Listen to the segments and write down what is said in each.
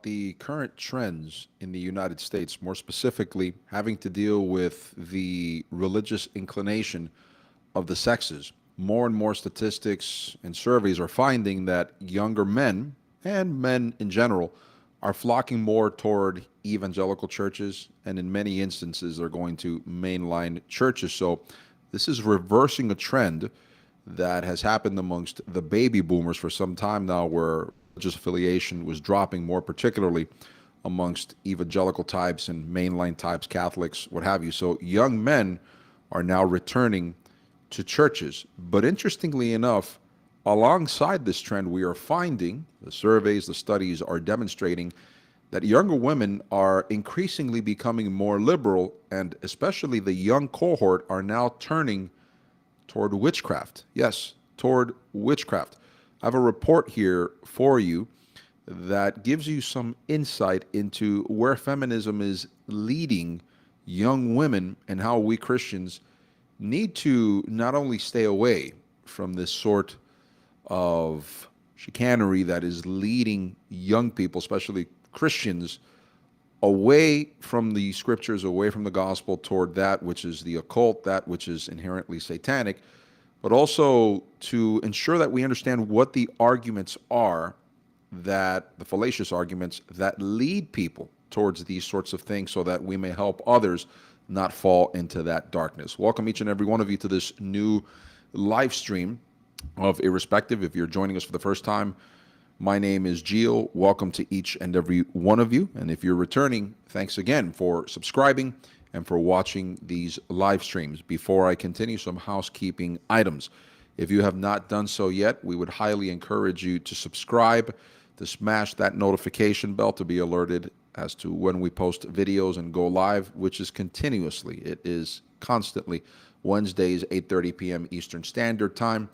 the current trends in the United States, more specifically having to deal with the religious inclination of the sexes. More and more statistics and surveys are finding that younger men and men in general are flocking more toward evangelical churches, and in many instances, they're going to mainline churches. So, this is reversing a trend that has happened amongst the baby boomers for some time now, where religious affiliation was dropping, more particularly amongst evangelical types and mainline types, Catholics, what have you. So young men are now returning to churches. But interestingly enough, alongside this trend, we are finding the surveys, the studies are demonstrating that younger women are increasingly becoming more liberal, and especially the young cohort are now turning toward witchcraft. Yes, toward witchcraft. I have a report here for you that gives you some insight into where feminism is leading young women and how we Christians need to not only stay away from this sort of chicanery that is leading young people, especially Christians, away from the scriptures, away from the gospel, toward that which is the occult, that which is inherently satanic, but also to ensure that we understand what the arguments are, that the fallacious arguments that lead people towards these sorts of things, so that we may help others not fall into that darkness. Welcome each and every one of you to this new live stream of Irrespective. If you're joining us for the first time, my name is Gio. Welcome to each and every one of you. And if you're returning, thanks again for subscribing and for watching these live streams. Before I continue, some housekeeping items. If you have not done so yet, we would highly encourage you to subscribe, to smash that notification bell to be alerted as to when we post videos and go live, which is continuously. It is constantly Wednesdays, 8:30 p.m. Eastern Standard Time,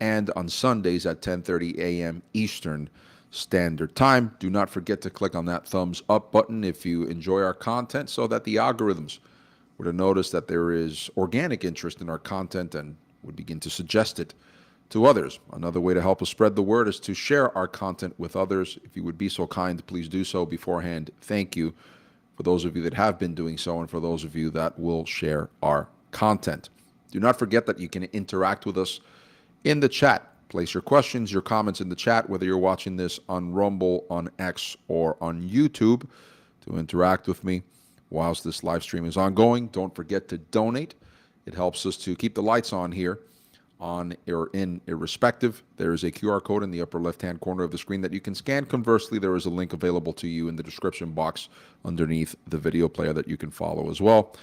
and on Sundays at 10:30 a.m. Eastern Standard Time. Do not forget to click on that thumbs up button if you enjoy our content, so that the algorithms were to notice that there is organic interest in our content and would begin to suggest it to others. Another way to help us spread the word is to share our content with others. If you would be so kind, please do so beforehand. Thank you for those of you that have been doing so, and for those of you that will share our content. Do not forget that you can interact with us in the chat. Place your questions, your comments in the chat, whether you're watching this on Rumble, on X, or on YouTube, to interact with me whilst this live stream is ongoing. Don't forget to donate. It helps us to keep the lights on here on or in Irrespective. There is a QR code in the upper left-hand corner of the screen that you can scan. Conversely, there is a link available to you in the description box underneath the video player that you can follow as well.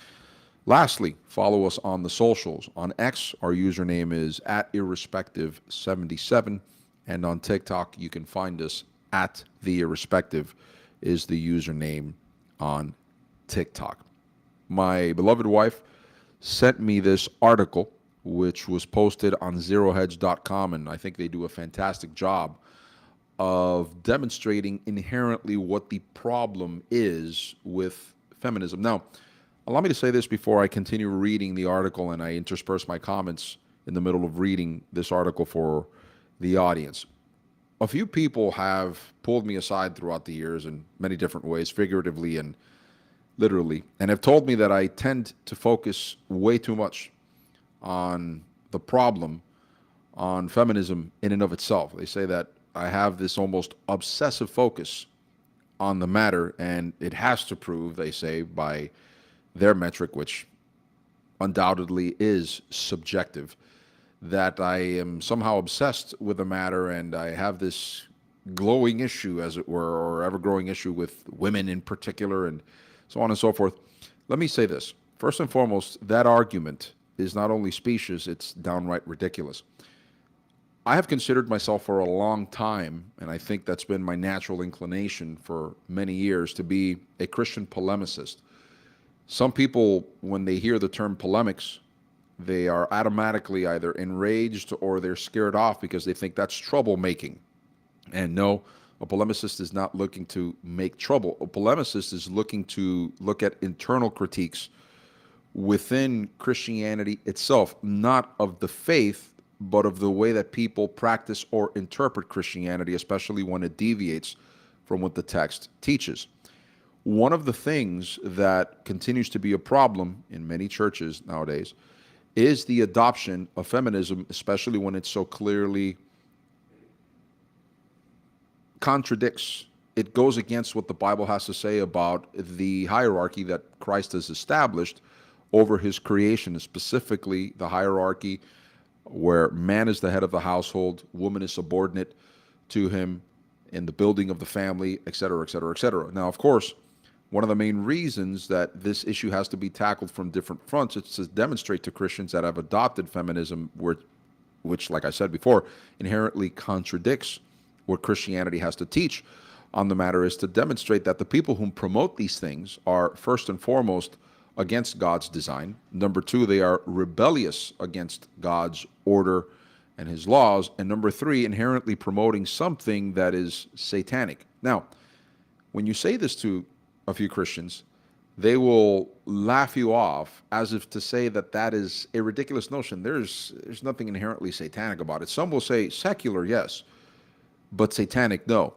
Lastly, follow us on the socials. On X, our username is @Irrespective77, and on TikTok, you can find us @TheIrrespective is the username on TikTok. My beloved wife sent me this article, which was posted on zerohedge.com, and I think they do a fantastic job of demonstrating inherently what the problem is with feminism. Now, allow me to say this before I continue reading the article and I intersperse my comments in the middle of reading this article for the audience. A few people have pulled me aside throughout the years in many different ways, figuratively and literally, and have told me that I tend to focus way too much on the problem, on feminism in and of itself. They say that I have this almost obsessive focus on the matter, and it has to prove, they say, by their metric, which undoubtedly is subjective, that I am somehow obsessed with the matter, and I have this glowing issue, as it were, or ever-growing issue with women in particular, and so on and so forth. Let me say this. First and foremost, that argument is not only specious, it's downright ridiculous. I have considered myself for a long time, and I think that's been my natural inclination for many years, to be a Christian polemicist. Some people, when they hear the term polemics, they are automatically either enraged or they're scared off because they think that's troublemaking. And no, a polemicist is not looking to make trouble. A polemicist is looking to look at internal critiques within Christianity itself, not of the faith, but of the way that people practice or interpret Christianity, especially when it deviates from what the text teaches. One of the things that continues to be a problem in many churches nowadays is the adoption of feminism, especially when it so clearly contradicts, it goes against what the Bible has to say about the hierarchy that Christ has established over his creation, specifically the hierarchy where man is the head of the household, woman is subordinate to him in the building of the family, et cetera, et cetera, et cetera. Now, of course, one of the main reasons that this issue has to be tackled from different fronts is to demonstrate to Christians that have adopted feminism, which, like I said before, inherently contradicts what Christianity has to teach on the matter, is to demonstrate that the people who promote these things are, first and foremost, against God's design. Number two, they are rebellious against God's order and his laws. And number three, inherently promoting something that is satanic. Now, when you say this to a few Christians, they will laugh you off as if to say that that is a ridiculous notion. There's nothing inherently satanic about it. Some will say secular, yes, but satanic, no.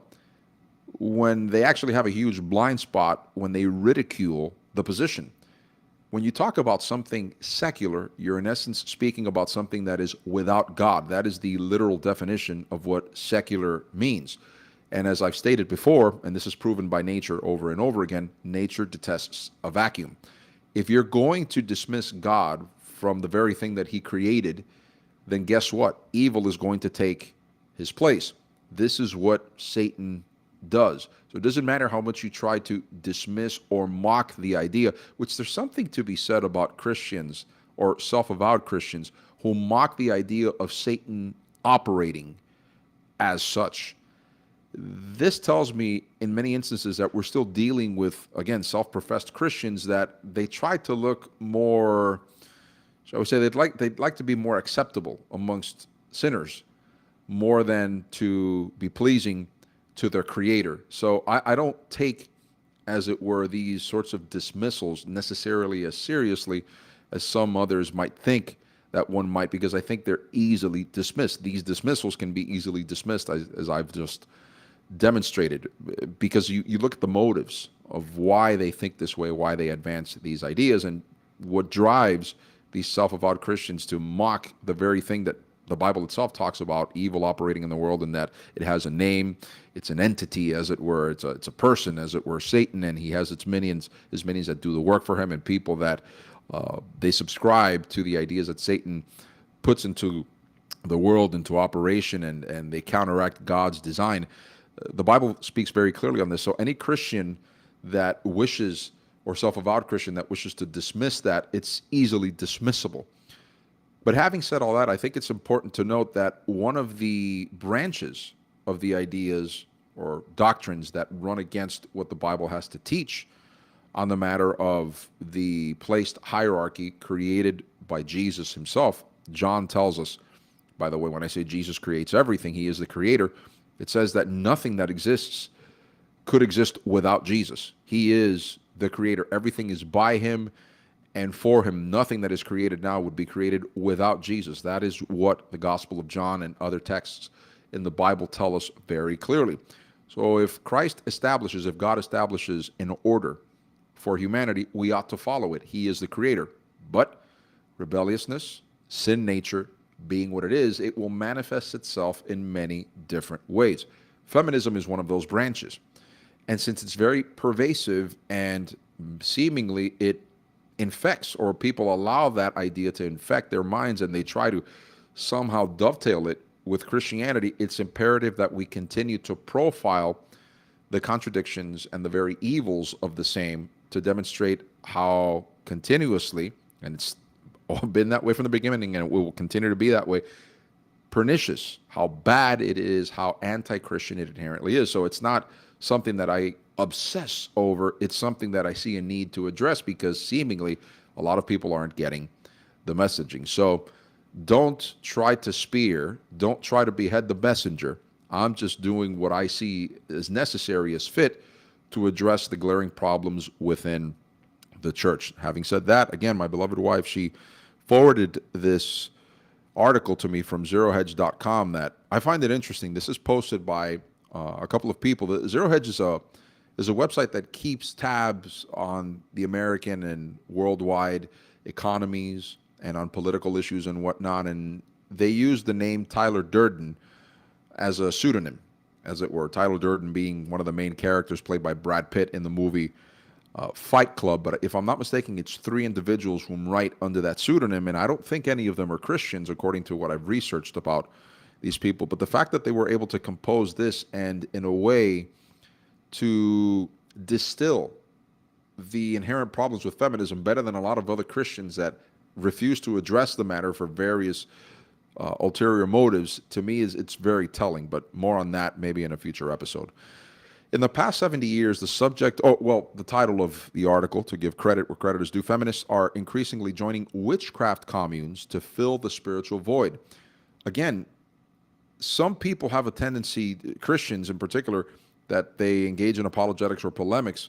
When they actually have a huge blind spot when they ridicule the position. When you talk about something secular, you're in essence speaking about something that is without God. That is the literal definition of what secular means. And as I've stated before, and this is proven by nature over and over again, nature detests a vacuum. If you're going to dismiss God from the very thing that he created, then guess what? Evil is going to take his place. This is what Satan does. So it doesn't matter how much you try to dismiss or mock the idea, which there's something to be said about Christians or self-avowed Christians who mock the idea of Satan operating as such. This tells me in many instances that we're still dealing with, again, self-professed Christians that they try to look more, shall we say, they'd like to be more acceptable amongst sinners more than to be pleasing to their creator. So I don't take, as it were, these sorts of dismissals necessarily as seriously as some others might think that one might, because I think they're easily dismissed. These dismissals can be easily dismissed, as I've just demonstrated, because you look at the motives of why they think this way, why they advance these ideas, and what drives these self-avowed Christians to mock the very thing that the Bible itself talks about, evil operating in the world, and that it has a name, it's an entity, as it were, it's a person, as it were, Satan, and he has his minions that do the work for him, and people that they subscribe to the ideas that Satan puts into the world, into operation, and they counteract God's design. The Bible speaks very clearly on this. So any Christian that wishes, or self-avowed Christian that wishes to dismiss that, it's easily dismissible. But having said all that, I think it's important to note that one of the branches of the ideas or doctrines that run against what the Bible has to teach on the matter of the placed hierarchy created by Jesus himself. John tells us, by the way, when I say Jesus creates everything, he is the creator. It says that nothing that exists could exist without Jesus. He is the creator. Everything is by him and for him. Nothing that is created now would be created without Jesus. That is what the Gospel of John and other texts in the Bible tell us very clearly. So if God establishes an order for humanity, we ought to follow it. He is the creator. But rebelliousness, sin nature, being what it is, it will manifest itself in many different ways. Feminism is one of those branches. And since it's very pervasive and seemingly it infects, or people allow that idea to infect their minds and they try to somehow dovetail it with Christianity, it's imperative that we continue to profile the contradictions and the very evils of the same to demonstrate how continuously, and it's been that way from the beginning and it will continue to be that way, pernicious, how bad it is, how anti-Christian it inherently is. So it's not something that I obsess over. It's something that I see a need to address because seemingly a lot of people aren't getting the messaging. So don't try to spear, don't try to behead the messenger. I'm just doing what I see as necessary, as fit to address the glaring problems within the church. Having said that, again, my beloved wife, she forwarded this article to me from zerohedge.com that I find it interesting. This is posted by a couple of people. The Zero Hedge is a website that keeps tabs on the American and worldwide economies and on political issues and whatnot. And they use the name Tyler Durden as a pseudonym, as it were. Tyler Durden being one of the main characters played by Brad Pitt in the movie Fight Club. But if I'm not mistaken, it's three individuals who write under that pseudonym, and I don't think any of them are Christians, according to what I've researched about these people. But the fact that they were able to compose this and, in a way, to distill the inherent problems with feminism better than a lot of other Christians that refuse to address the matter for various ulterior motives, to me, it's very telling. But more on that maybe in a future episode. In the past 70 years, the subject, the title of the article, to give credit where credit is due, feminists are increasingly joining witchcraft communes to fill the spiritual void. Again, some people have a tendency, Christians in particular, that they engage in apologetics or polemics,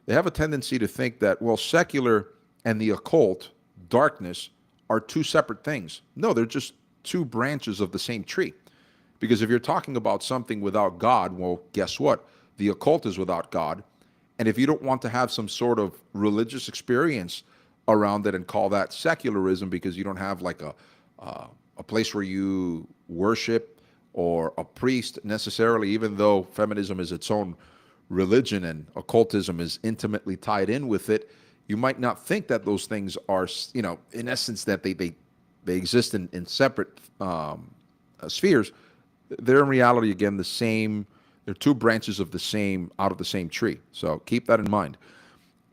they have a tendency to think that, well, secular and the occult, darkness, are two separate things. No, they're just two branches of the same tree. Because if you're talking about something without God, well, guess what? The occult is without God. And if you don't want to have some sort of religious experience around it and call that secularism because you don't have like a place where you worship or a priest necessarily, even though feminism is its own religion and occultism is intimately tied in with it, you might not think that those things are, in essence, that they exist in separate spheres. They're in reality, again, the same. They're two branches of the same, out of the same tree. So keep that in mind.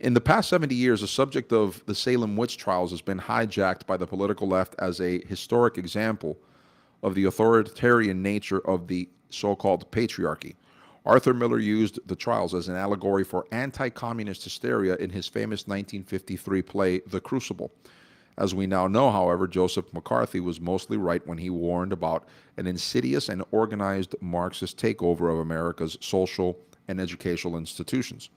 In the past 70 years, the subject of the Salem witch trials has been hijacked by the political left as a historic example of the authoritarian nature of the so-called patriarchy. Arthur Miller used the trials as an allegory for anti-communist hysteria in his famous 1953 play, The Crucible. As we now know, however, Joseph McCarthy was mostly right when he warned about an insidious and organized Marxist takeover of America's social and educational institutions.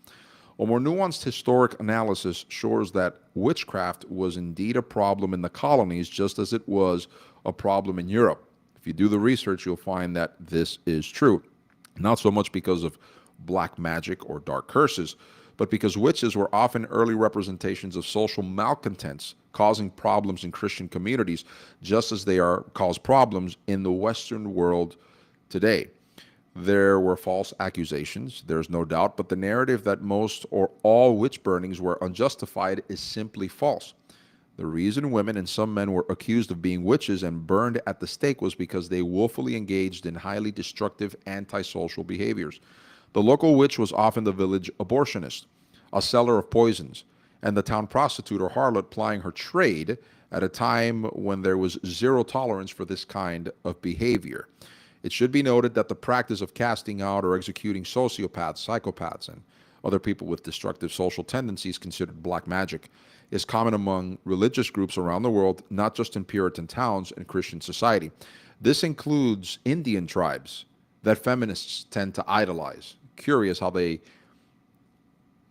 A more nuanced historic analysis shows that witchcraft was indeed a problem in the colonies, just as it was a problem in Europe. If you do the research, you'll find that this is true. Not so much because of black magic or dark curses, but because witches were often early representations of social malcontents causing problems in Christian communities, just as they cause problems in the Western world today. There were false accusations, there's no doubt, but the narrative that most or all witch burnings were unjustified is simply false. The reason women and some men were accused of being witches and burned at the stake was because they willfully engaged in highly destructive antisocial behaviors. The local witch was often the village abortionist, a seller of poisons, and the town prostitute or harlot plying her trade at a time when there was zero tolerance for this kind of behavior. It should be noted that the practice of casting out or executing sociopaths, psychopaths, and other people with destructive social tendencies considered black magic is common among religious groups around the world, not just in Puritan towns and Christian society. This includes Indian tribes that feminists tend to idolize. Curious how they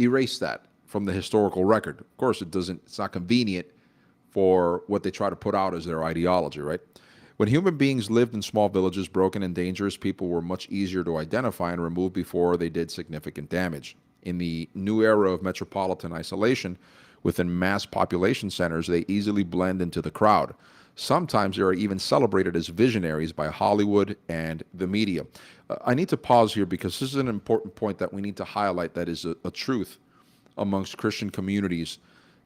erase that from the historical record. Of course, it's not convenient for what they try to put out as their ideology, right? When human beings lived in small villages, broken and dangerous, people were much easier to identify and remove before they did significant damage. In the new era of metropolitan isolation, within mass population centers, they easily blend into the crowd. Sometimes they are even celebrated as visionaries by Hollywood and the media. I need to pause here because this is an important point that we need to highlight that is a truth amongst Christian communities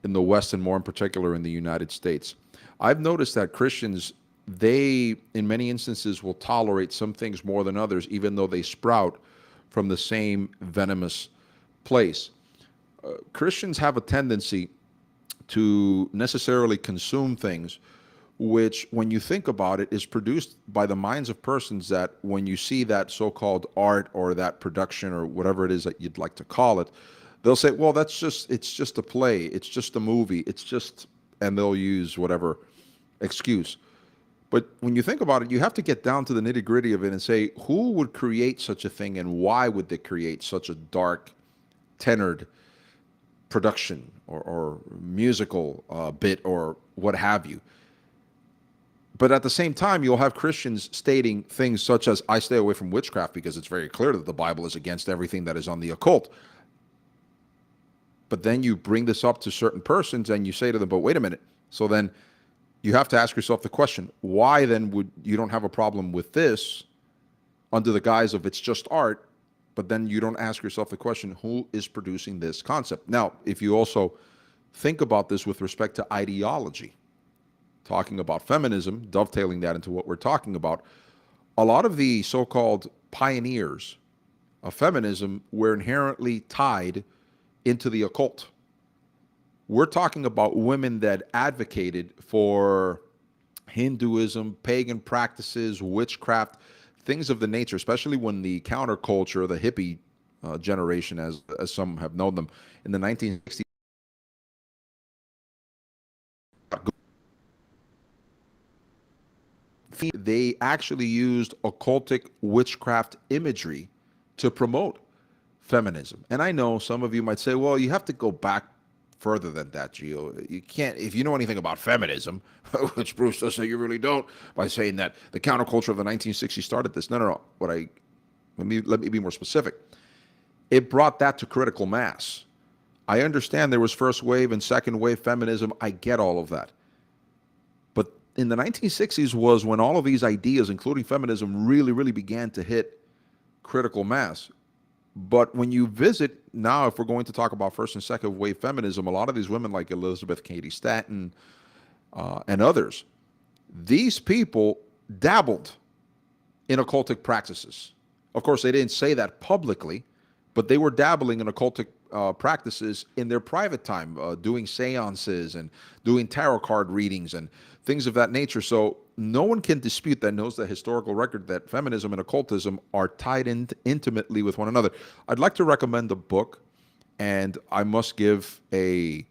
in the West and more in particular in the United States. I've noticed that Christians, they, in many instances, will tolerate some things more than others, even though they sprout from the same venomous place. Christians have a tendency to necessarily consume things which, when you think about it, is produced by the minds of persons that when you see that so-called art or that production or whatever it is that you'd like to call it, they'll say, well, it's just a play, it's just a movie, and they'll use whatever excuse. But when you think about it, you have to get down to the nitty-gritty of it and say, who would create such a thing and why would they create such a dark, tenored production or musical bit or what have you? But at the same time, you'll have Christians stating things such as, I stay away from witchcraft because it's very clear that the Bible is against everything that is on the occult. But then you bring this up to certain persons and you say to them, but wait a minute. So then you have to ask yourself the question, why then would you don't have a problem with this under the guise of it's just art, but then you don't ask yourself the question, who is producing this concept? Now, if you also think about this with respect to ideology, talking about feminism, dovetailing that into what we're talking about, a lot of the so-called pioneers of feminism were inherently tied into the occult. We're talking about women that advocated for Hinduism, pagan practices, witchcraft, things of the nature, especially when the counterculture, the hippie generation, as some have known them, in the 1960s, they actually used occultic witchcraft imagery to promote feminism. And I know some of you might say, well, you have to go back further than that, Gio. You can't, if you know anything about feminism, which Bruce does say you really don't, by saying that the counterculture of the 1960s started this. No, no, no. Let me be more specific. It brought that to critical mass. I understand there was first wave and second wave feminism. I get all of that. But in the 1960s was when all of these ideas, including feminism, really, really began to hit critical mass. But when you visit now, if we're going to talk about first and second wave feminism, a lot of these women like Elizabeth Cady Stanton and others, these people dabbled in occultic practices. Of course, they didn't say that publicly, but they were dabbling in occultic practices in their private time, doing seances and doing tarot card readings and things of that nature. So no one can dispute that, knows the historical record, that feminism and occultism are tied in intimately with one another. I'd like to recommend a book, and I must give a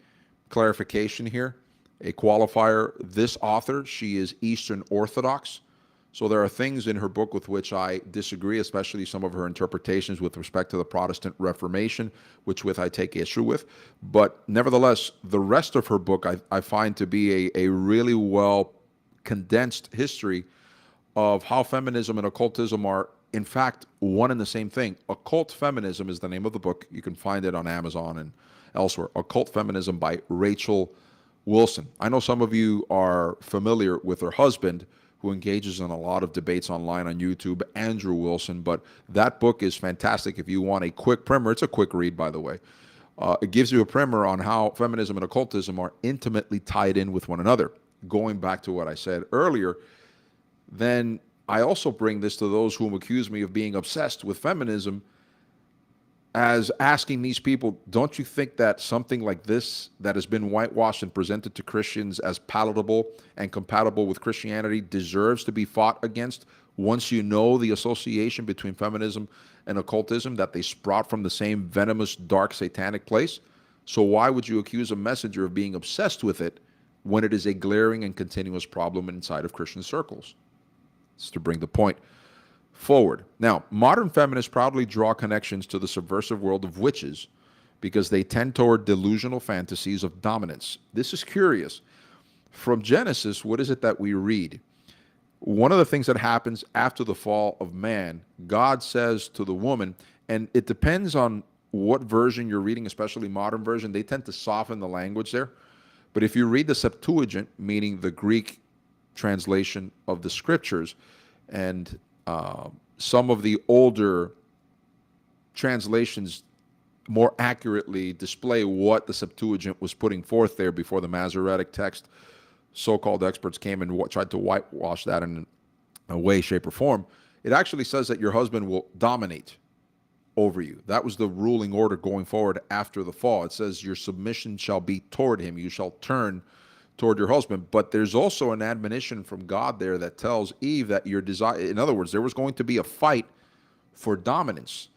clarification here, a qualifier. This author, she is Eastern Orthodox. So there are things in her book with which I disagree, especially some of her interpretations with respect to the Protestant Reformation, which with I take issue with. But nevertheless, the rest of her book I find to be a really well condensed history of how feminism and occultism are, in fact, one and the same thing. Occult Feminism is the name of the book. You can find it on Amazon and elsewhere. Occult Feminism by Rachel Wilson. I know some of you are familiar with her husband, who engages in a lot of debates online on YouTube, Andrew Wilson, but that book is fantastic if you want a quick primer. It's a quick read, by the way. It gives you a primer on how feminism and occultism are intimately tied in with one another. Going back to what I said earlier, then I also bring this to those who accuse me of being obsessed with feminism as asking these people, don't you think that something like this that has been whitewashed and presented to Christians as palatable and compatible with Christianity deserves to be fought against once you know the association between feminism and occultism, that they sprout from the same venomous, dark, satanic place? So why would you accuse a messenger of being obsessed with it when it is a glaring and continuous problem inside of Christian circles? It's to bring the point forward. Now, modern feminists proudly draw connections to the subversive world of witches because they tend toward delusional fantasies of dominance. This is curious. From Genesis, what is it that we read? One of the things that happens after the fall of man, God says to the woman, and it depends on what version you're reading, especially modern version, they tend to soften the language there. But if you read the Septuagint, meaning the Greek translation of the scriptures, and some of the older translations more accurately display what the Septuagint was putting forth there before the Masoretic text. So-called experts came and tried to whitewash that in a way, shape, or form. It actually says that your husband will dominate over you. That was the ruling order going forward after the fall. It says your submission shall be toward him. You shall turn toward your husband. But there's also an admonition from God there that tells Eve that your desire, in other words, there was going to be a fight for dominance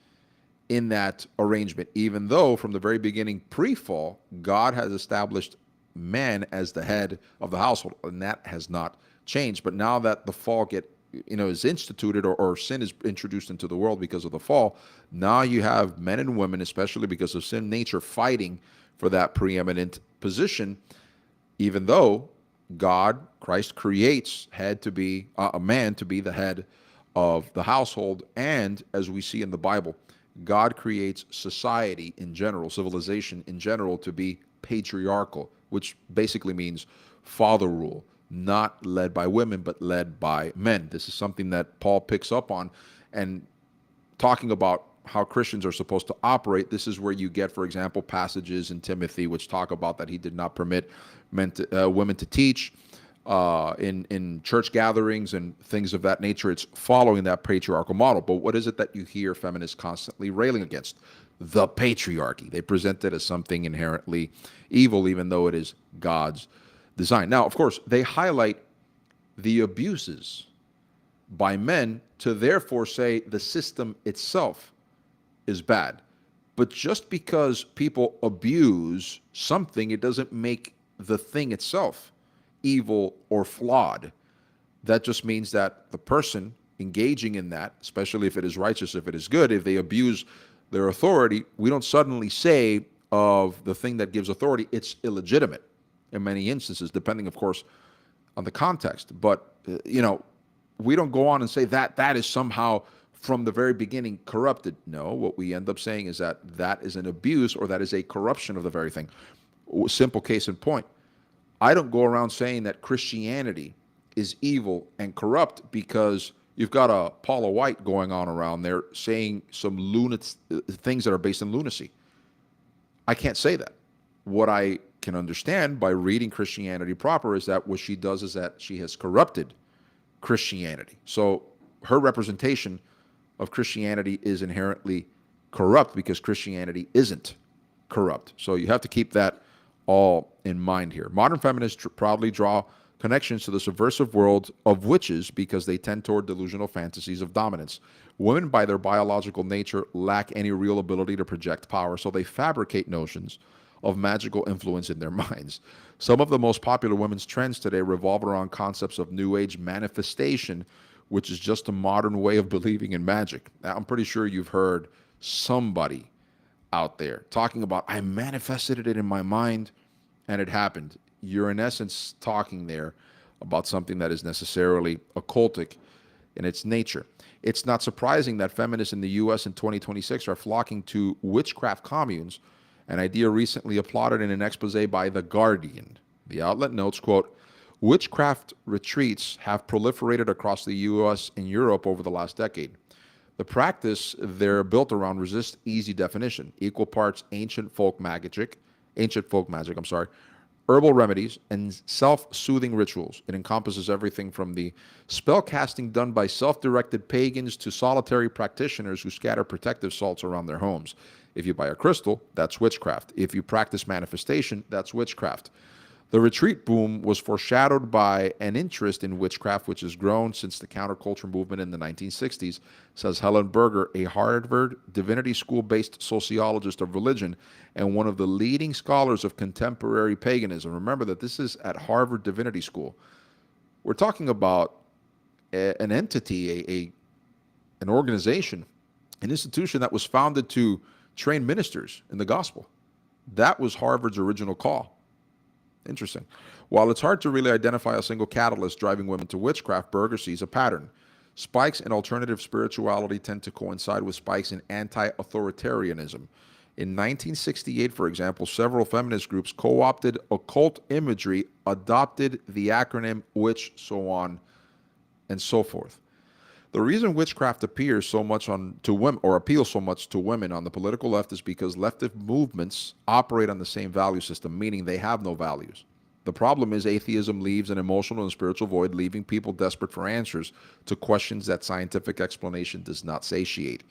in that arrangement, even though from the very beginning, pre-fall, God has established man as the head of the household, and that has not changed. But now that the fall is instituted, or sin is introduced into the world because of the fall, now you have men and women, especially because of sin nature, fighting for that preeminent position, even though Christ creates head to be a man to be the head of the household, and as we see in the Bible, God creates society in general, civilization in general, to be patriarchal, which basically means father rule, not led by women, but led by men. This is something that Paul picks up on, and talking about how Christians are supposed to operate, this is where you get, for example, passages in Timothy which talk about that he did not permit women to teach in church gatherings and things of that nature. It's following that patriarchal model. But what is it that you hear feminists constantly railing against? The patriarchy. They present it as something inherently evil, even though it is God's design. Now, of course, they highlight the abuses by men to therefore say the system itself is bad. But just because people abuse something, it doesn't make the thing itself evil or flawed. That just means that the person engaging in that, especially if it is righteous, if it is good, if they abuse their authority, we don't suddenly say of the thing that gives authority, it's illegitimate in many instances, depending, of course, on the context. But, we don't go on and say that that is somehow from the very beginning corrupted. No, what we end up saying is that that is an abuse, or that is a corruption of the very thing. Simple case in point. I don't go around saying that Christianity is evil and corrupt because you've got a Paula White going on around there saying some things that are based in lunacy. I can't say that. What I can understand by reading Christianity proper is that what she does is that she has corrupted Christianity. So her representation of Christianity is inherently corrupt because Christianity isn't corrupt. So you have to keep that all in mind here. Modern feminists proudly draw connections to the subversive world of witches because they tend toward delusional fantasies of dominance. Women, by their biological nature, lack any real ability to project power, so they fabricate notions of magical influence in their minds. Some of the most popular women's trends today revolve around concepts of New Age manifestation, which is just a modern way of believing in magic. Now, I'm pretty sure you've heard somebody out there talking about, I manifested it in my mind and it happened. You're in essence talking there about something that is necessarily occultic in its nature. It's not surprising that feminists in the U.S. in 2026 are flocking to witchcraft communes, an idea recently applauded in an expose by The Guardian. The outlet notes, quote, witchcraft retreats have proliferated across the U.S. and Europe over the last decade. The practice they're built around resists easy definition, equal parts ancient folk magic, herbal remedies, and self-soothing rituals. It encompasses everything from the spell casting done by self-directed pagans to solitary practitioners who scatter protective salts around their homes. If you buy a crystal, that's witchcraft. If you practice manifestation, that's witchcraft. The retreat boom was foreshadowed by an interest in witchcraft, which has grown since the counterculture movement in the 1960s, says Helen Berger, a Harvard Divinity School-based sociologist of religion and one of the leading scholars of contemporary paganism. Remember that this is at Harvard Divinity School. We're talking about an entity, an organization, an institution that was founded to train ministers in the gospel. That was Harvard's original call. Interesting. While it's hard to really identify a single catalyst driving women to witchcraft, Berger sees a pattern. Spikes in alternative spirituality tend to coincide with spikes in anti-authoritarianism. In 1968, for example, several feminist groups co-opted occult imagery, adopted the acronym witch, so on and so forth. The reason witchcraft appears so much to women, or appeals so much to women on the political left, is because leftist movements operate on the same value system, meaning they have no values. The problem is atheism leaves an emotional and spiritual void, leaving people desperate for answers to questions that scientific explanation does not satiate.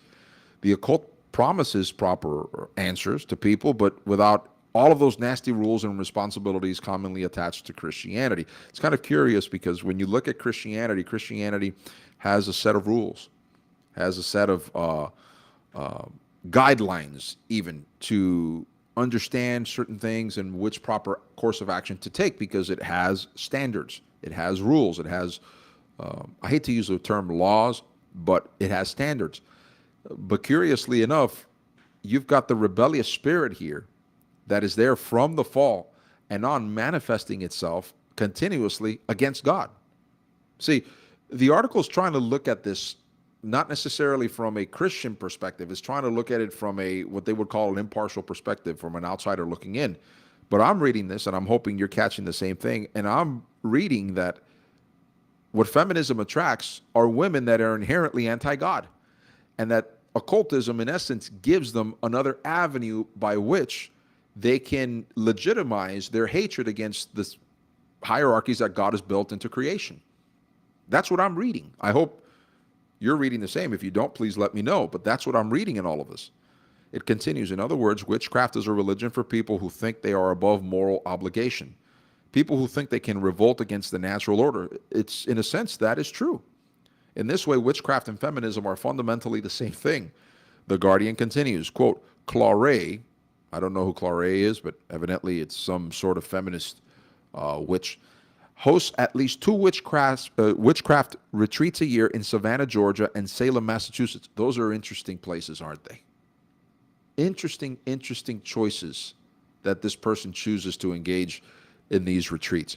The occult promises proper answers to people, but without all of those nasty rules and responsibilities commonly attached to Christianity. It's kind of curious because when you look at Christianity, Christianity has a set of rules, has a set of guidelines even to understand certain things and which proper course of action to take, because it has standards, it has rules, it has, I hate to use the term laws, but it has standards. But curiously enough, you've got the rebellious spirit here that is there from the fall and on manifesting itself continuously against God. See, the article is trying to look at this not necessarily from a Christian perspective. It's trying to look at it from a what they would call an impartial perspective, from an outsider looking in. But I'm reading this, and I'm hoping you're catching the same thing. And I'm reading that what feminism attracts are women that are inherently anti-God, and that occultism, in essence, gives them another avenue by which they can legitimize their hatred against the hierarchies that God has built into creation. That's what I'm reading. I hope you're reading the same. If you don't, please let me know. But that's what I'm reading in all of this. It continues. In other words, witchcraft is a religion for people who think they are above moral obligation. People who think they can revolt against the natural order. It's, in a sense, that is true. In this way, witchcraft and feminism are fundamentally the same thing. The Guardian continues, quote, Claret, I don't know who Claret is, but evidently it's some sort of feminist witch, hosts at least 2 witchcraft retreats a year in Savannah, Georgia, and Salem, Massachusetts. Those are interesting places, aren't they? Interesting choices that this person chooses to engage in these retreats.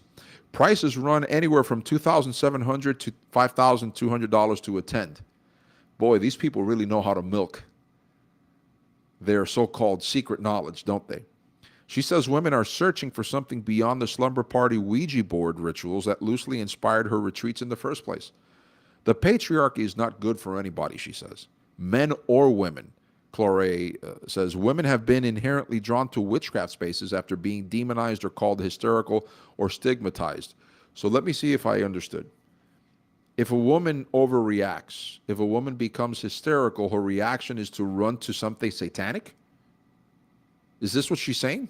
Prices run anywhere from $2,700 to $5,200 to attend. Boy, these people really know how to milk their so-called secret knowledge, don't they? She says women are searching for something beyond the slumber party Ouija board rituals that loosely inspired her retreats in the first place. The patriarchy is not good for anybody, she says, men or women. Claret says women have been inherently drawn to witchcraft spaces after being demonized or called hysterical or stigmatized. So let me see if I understood. If a woman overreacts, if a woman becomes hysterical, her reaction is to run to something satanic? Is this what she's saying?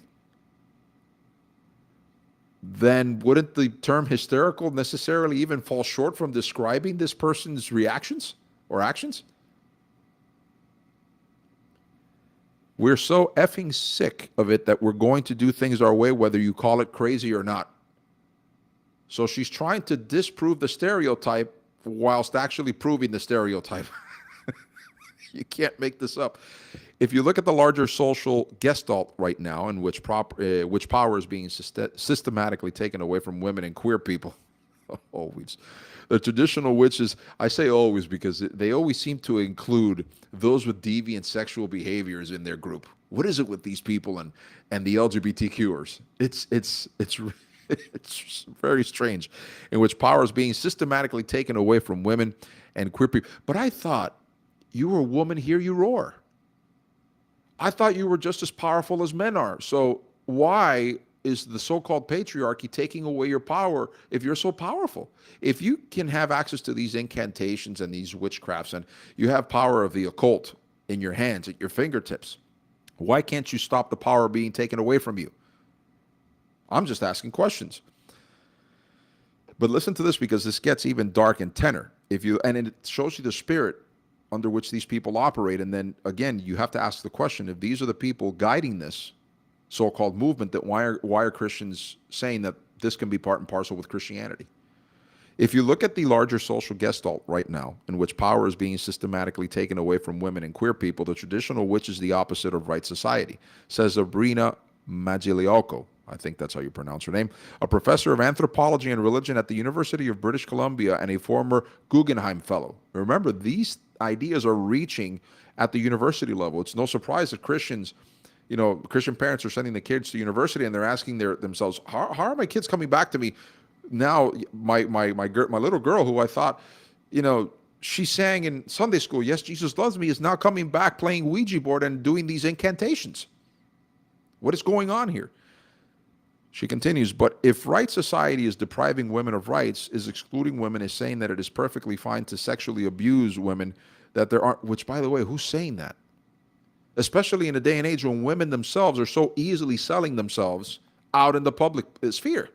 Then wouldn't the term hysterical necessarily even fall short from describing this person's reactions or actions? We're so effing sick of it that we're going to do things our way, whether you call it crazy or not. So she's trying to disprove the stereotype whilst actually proving the stereotype. You can't make this up. If you look at the larger social gestalt right now, in which power is being systematically taken away from women and queer people, always. The traditional witches, I say always because they always seem to include those with deviant sexual behaviors in their group. What is it with these people and the LGBTQers? It's very strange, in which power is being systematically taken away from women and queer people. But I thought, you were a woman, hear you roar. I thought you were just as powerful as men are. So why is the so-called patriarchy taking away your power if you're so powerful? If you can have access to these incantations and these witchcrafts, and you have power of the occult in your hands, at your fingertips, why can't you stop the power being taken away from you? I'm just asking questions. But listen to this, because this gets even dark in tenor. And it shows you the spirit under which these people operate. And then again, you have to ask the question, if these are the people guiding this so-called movement, that why are Christians saying that this can be part and parcel with Christianity? If you look at the larger social gestalt right now, in which power is being systematically taken away from women and queer people, the traditional witch is the opposite of right society, says Sabrina Magliocco. I think that's how you pronounce her name, a professor of anthropology and religion at the University of British Columbia and a former Guggenheim Fellow. Remember, these ideas are reaching at the university level. It's no surprise that Christian parents are sending the kids to university, and they're asking themselves, how are my kids coming back to me now? My little girl, who I thought, she sang in Sunday school, "Yes, Jesus loves me," is now coming back playing Ouija board and doing these incantations. What is going on here? She continues, but if right society is depriving women of rights, is excluding women, is saying that it is perfectly fine to sexually abuse women, that there aren't, which, by the way, who's saying that? Especially in a day and age when women themselves are so easily selling themselves out in the public sphere.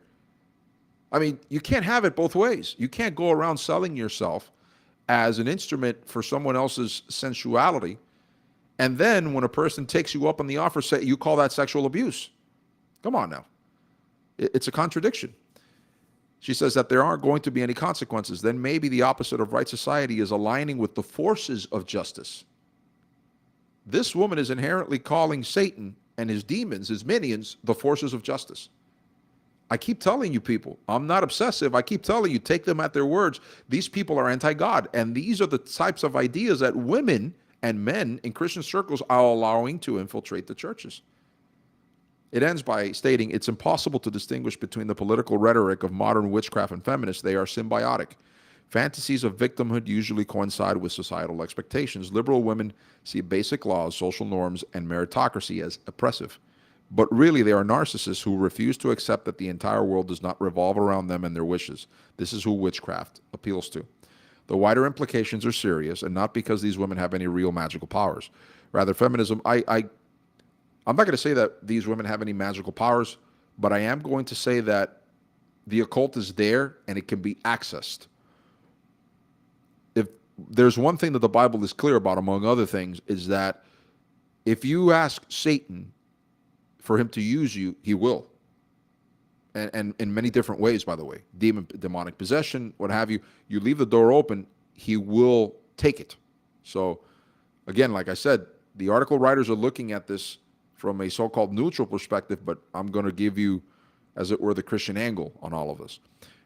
I mean, you can't have it both ways. You can't go around selling yourself as an instrument for someone else's sensuality, and then when a person takes you up on the offer, say you call that sexual abuse. Come on now. It's a contradiction. She says that there aren't going to be any consequences. Then maybe the opposite of right society is aligning with the forces of justice. This woman is inherently calling Satan and his demons, his minions, the forces of justice. I keep telling you people, I'm not obsessive. I keep telling you, take them at their words. These people are anti-God. And these are the types of ideas that women and men in Christian circles are allowing to infiltrate the churches. It ends by stating it's impossible to distinguish between the political rhetoric of modern witchcraft and feminists. They are symbiotic. Fantasies of victimhood usually coincide with societal expectations. Liberal women see basic laws, social norms, and meritocracy as oppressive. But really, they are narcissists who refuse to accept that the entire world does not revolve around them and their wishes. This is who witchcraft appeals to. The wider implications are serious, and not because these women have any real magical powers. Rather, feminism, I'm not going to say that these women have any magical powers, but I am going to say that the occult is there and it can be accessed. If there's one thing that the Bible is clear about, among other things, is that if you ask Satan for him to use you, he will. And in many different ways, by the way. Demonic possession, what have you. You leave the door open, he will take it. So, again, like I said, the article writers are looking at this from a so-called neutral perspective, but I'm going to give you, as it were, the Christian angle on all of this.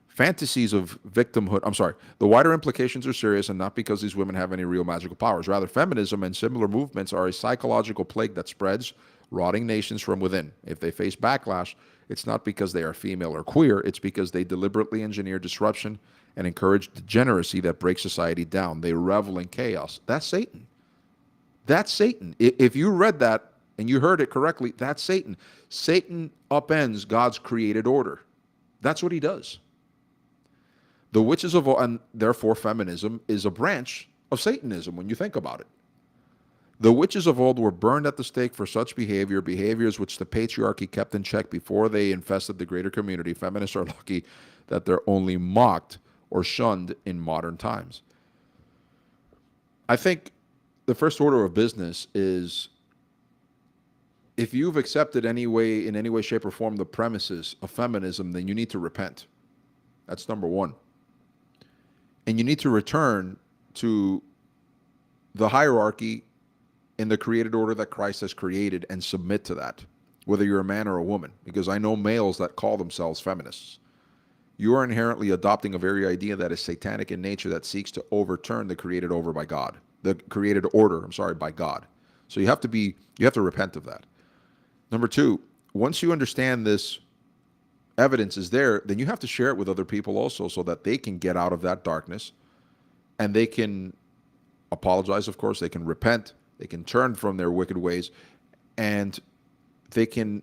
Fantasies of victimhood, the wider implications are serious, and not because these women have any real magical powers. Rather, feminism and similar movements are a psychological plague that spreads, rotting nations from within. If they face backlash, it's not because they are female or queer, it's because they deliberately engineer disruption and encourage degeneracy that breaks society down. They revel in chaos. That's Satan. That's Satan. If you read that, and you heard it correctly, that's Satan. Satan upends God's created order. That's what he does. The witches of, and therefore feminism is a branch of Satanism when you think about it. The witches of old were burned at the stake for such behaviors which the patriarchy kept in check before they infested the greater community. Feminists are lucky that they're only mocked or shunned in modern times. I think the first order of business is, if you've accepted in any way, shape, or form the premises of feminism, then you need to repent. That's number one. And you need to return to the hierarchy in the created order that Christ has created and submit to that, whether you're a man or a woman. Because I know males that call themselves feminists. You are inherently adopting a very idea that is satanic in nature, that seeks to overturn the created order by God. The created order, by God. So you have to repent of that. Number two, once you understand this evidence is there, then you have to share it with other people also, so that they can get out of that darkness and they can apologize, of course, they can repent, they can turn from their wicked ways, and they can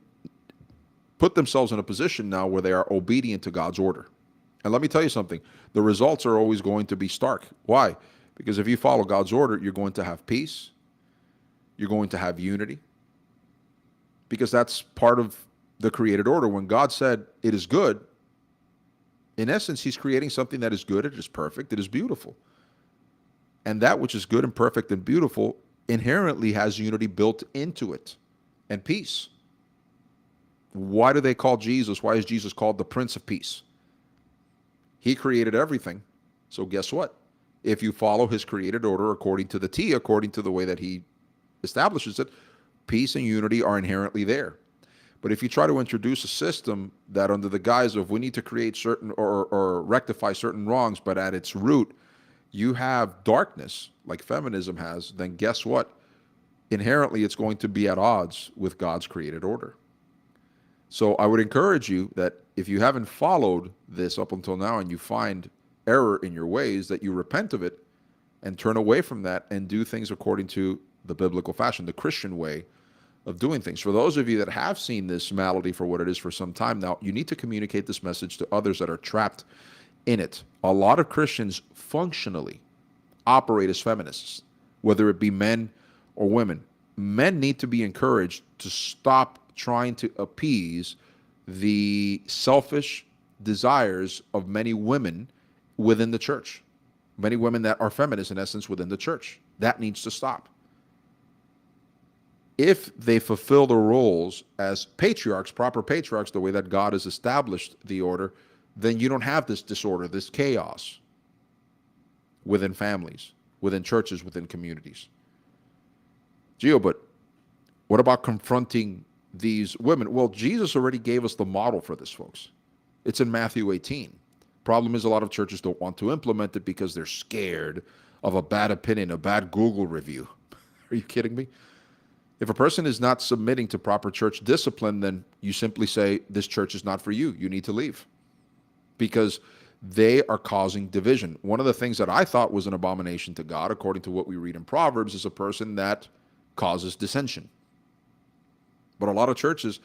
put themselves in a position now where they are obedient to God's order. And let me tell you something, the results are always going to be stark. Why? Because if you follow God's order, you're going to have peace, you're going to have unity, because that's part of the created order. When God said it is good, in essence, he's creating something that is good, it is perfect, it is beautiful. And that which is good and perfect and beautiful inherently has unity built into it and peace. Why do they call Jesus? Why is Jesus called the Prince of Peace? He created everything. So guess what? If you follow his created order according to the T, according to the way that he establishes it, peace and unity are inherently there. But if you try to introduce a system that, under the guise of we need to create certain or rectify certain wrongs, but at its root, you have darkness like feminism has, then guess what? Inherently, it's going to be at odds with God's created order. So I would encourage you that if you haven't followed this up until now and you find error in your ways, that you repent of it and turn away from that and do things according to the biblical fashion, the Christian way of doing things. For those of you that have seen this malady for what it is for some time now, you need to communicate this message to others that are trapped in it. A lot of Christians functionally operate as feminists, whether it be men or women. Men need to be encouraged to stop trying to appease the selfish desires of many women within the church. Many women that are feminists, in essence, within the church. That needs to stop. If they fulfill the roles as patriarchs, proper patriarchs, the way that God has established the order, then you don't have this disorder, this chaos within families, within churches, within communities. Gio, but what about confronting these women? Well, Jesus already gave us the model for this, folks. It's in Matthew 18. Problem is, a lot of churches don't want to implement it because they're scared of a bad opinion, a bad Google review. Are you kidding me? If a person is not submitting to proper church discipline, then you simply say, this church is not for you. You need to leave. Because they are causing division. One of the things that I thought was an abomination to God, according to what we read in Proverbs, is a person that causes dissension. But a lot of churches,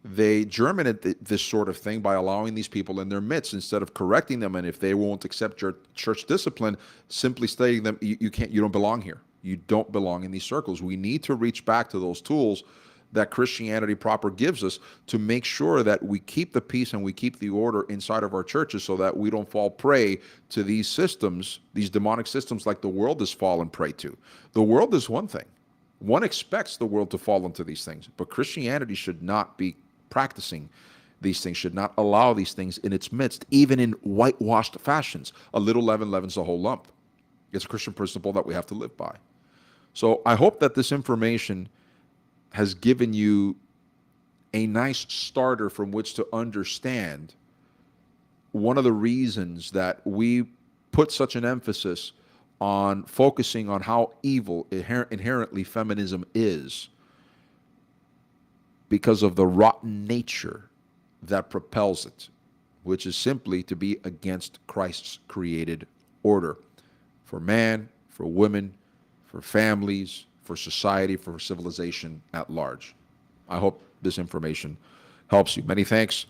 they germinate this sort of thing by allowing these people in their midst instead of correcting them. And if they won't accept your church discipline, simply stating them, you can't, you don't belong here. You don't belong in these circles. We need to reach back to those tools that Christianity proper gives us to make sure that we keep the peace and we keep the order inside of our churches so that we don't fall prey to these systems, these demonic systems like the world has fallen prey to. The world is one thing. One expects the world to fall into these things, but Christianity should not be practicing these things, should not allow these things in its midst, even in whitewashed fashions. A little leaven leavens the whole lump. It's a Christian principle that we have to live by. So I hope that this information has given you a nice starter from which to understand one of the reasons that we put such an emphasis on focusing on how evil inherently feminism is, because of the rotten nature that propels it, which is simply to be against Christ's created order for man, for women, for families, for society, for civilization at large. I hope this information helps you. Many thanks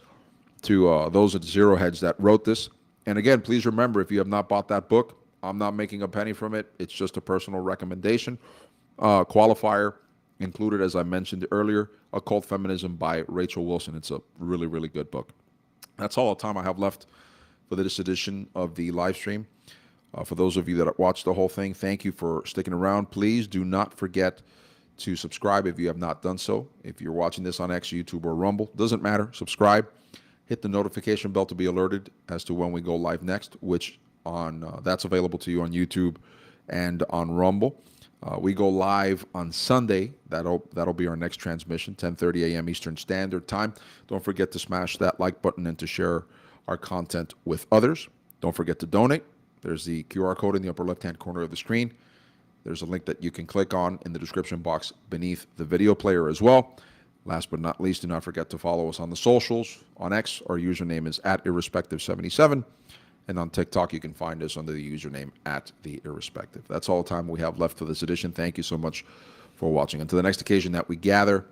to those at Zero Heads that wrote this. And again, please remember, if you have not bought that book, I'm not making a penny from it. It's just a personal recommendation. Qualifier included, as I mentioned earlier, Occult Feminism by Rachel Wilson. It's a really, really good book. That's all the time I have left for this edition of the live stream. For those of you that watched the whole thing, thank you for sticking around. Please do not forget to subscribe if you have not done so. If you're watching this on X, YouTube, or Rumble, doesn't matter. Subscribe. Hit the notification bell to be alerted as to when we go live next, which that's available to you on YouTube and on Rumble. We go live on Sunday. That'll be our next transmission, 10:30 a.m. Eastern Standard Time. Don't forget to smash that like button and to share our content with others. Don't forget to donate. There's the QR code in the upper left-hand corner of the screen. There's a link that you can click on in the description box beneath the video player as well. Last but not least, do not forget to follow us on the socials. On X, our username is @Irrespective77. And on TikTok, you can find us under the username @TheIrrespective. That's all the time we have left for this edition. Thank you so much for watching. Until the next occasion that we gather,